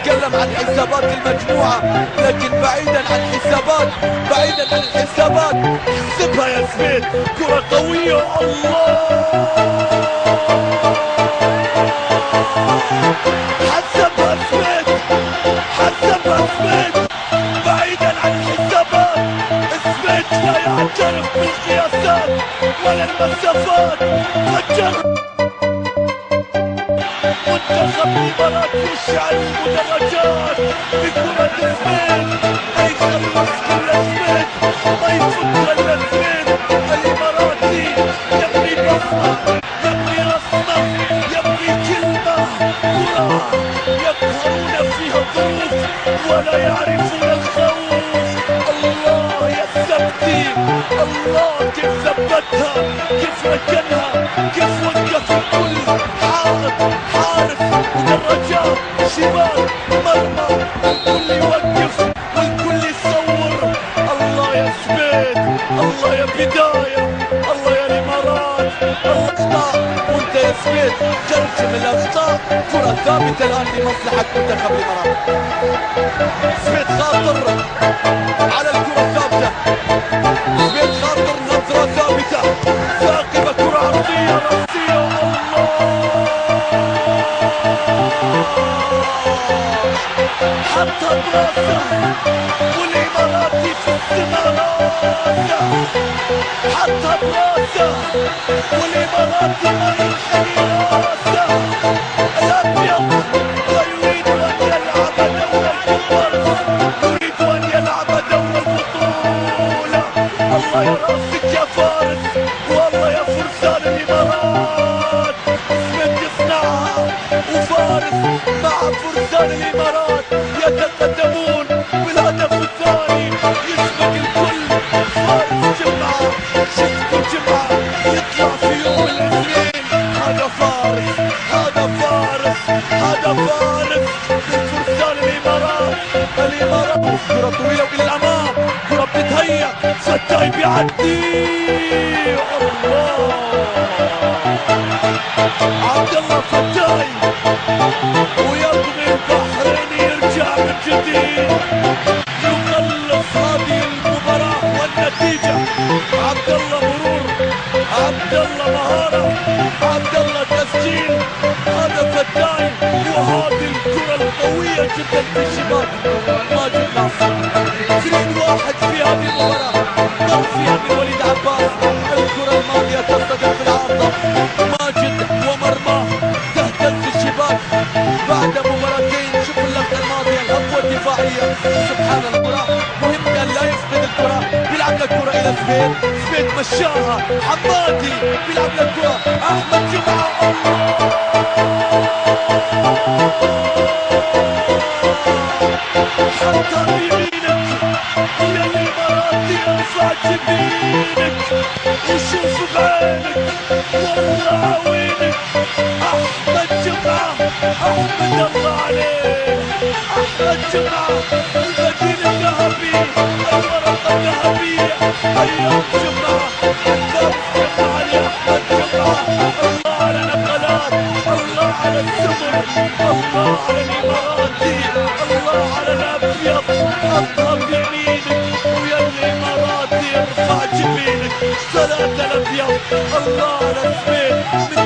نتكلم عن حسابات المجموعة، لكن بعيدا عن حسابات، بعيدا عن الحسابات، احسبها يا سميث، كرة قوية. الله، حسبها سميث، حسبها سميث. بعيدا عن الحسابات، سميث لا يعترف بالقياسات ولا المسافات. فجر منتخب الامارات يشعل المدرجات بكرة سميث. ما يخلص كل سميث، ما يفك الا سميث. الاماراتي يبني بصمة، يبني رسمة، يبني كلمة. كرة يقهرون فيها الظروف ولا يعرفون الخوف. الله يا السبتي، الله كيف ثبتها، كيف ركنها، كيف وقف الكل. حارب، حارس، مدرجات، شباك، مرمى، الكل يوقف والكل يصور. الله يا سميث، الله يا بداية، الله يا الامارات. الاخطاء وانت يا سميث جرجم الاخطاء. كرة ثابتة الان لمصلحة منتخب الامارات. سميث خاطر على الكرة الثابتة، سميث خاطر نظرة ثابتة ثاقبة، كرة عرضية رأسية. حتى براسه والاماراتي في السماء راسه. حتى براسه والاماراتي ما ينحني راسه. الابيض لا يريد ان يلعب دور الكبار، يريد ان يلعب دور البطولة. الله يا راسك يا فارس، والله يا فرسان الامارات. سميث يصنعها، وفارس مع فرسان الامارات يتقدمون بالهدف الثاني. يسبق الكل فارس جمعة، شفتوا جمعة يطلع في يوم الاثنين. هذا فارس، هذا فارس، هذا فارس من فرسان الامارات. الامارات كرة طويلة والى الامام، كرة بتتهيأ، فتاي بيعدي. الله، عبد الله فتاي ويرمي البحرين يرجع من جديد، يخلص هذه المباراة والنتيجة. عبد الله مرور، عبد الله مهارة، عبد الله تسجيل. هذا فتاي، وهذه الكرة القوية جدا في الشباك. ماجد ناصر 2-1 في هذه المباراة، مر فيها من وليد عباس. الكرة الماضية تصطدم في العارضة، ماجد ومرماه تهتز في الشباك. بعد مباراتين شوف اللقطة الماضية، الخطوة الدفاعية. سبحان الله، مهم أن لا يفقد الكرة. بيلعب الكرة إلى سميث، سميث مشاها. حمادي بيلعب الكرة، أحمد جمعة. حتى بيمينك يا الاماراتي، ارفع جبينك وشوف بعينك، والله عوينك. احمد جمعة، احمد الله عليه، احمد جمعة البديل الذهبي، الورقة الذهبية. ايام جمعة، الفارس جمعة لاحمد جمعة. الله على نقلات، الله على السمر، الله على الاماراتي، الله على الابيض. حطها بيمينك ويا الاماراتي ارفع جبينك. 3 الابيض. الله على سميث من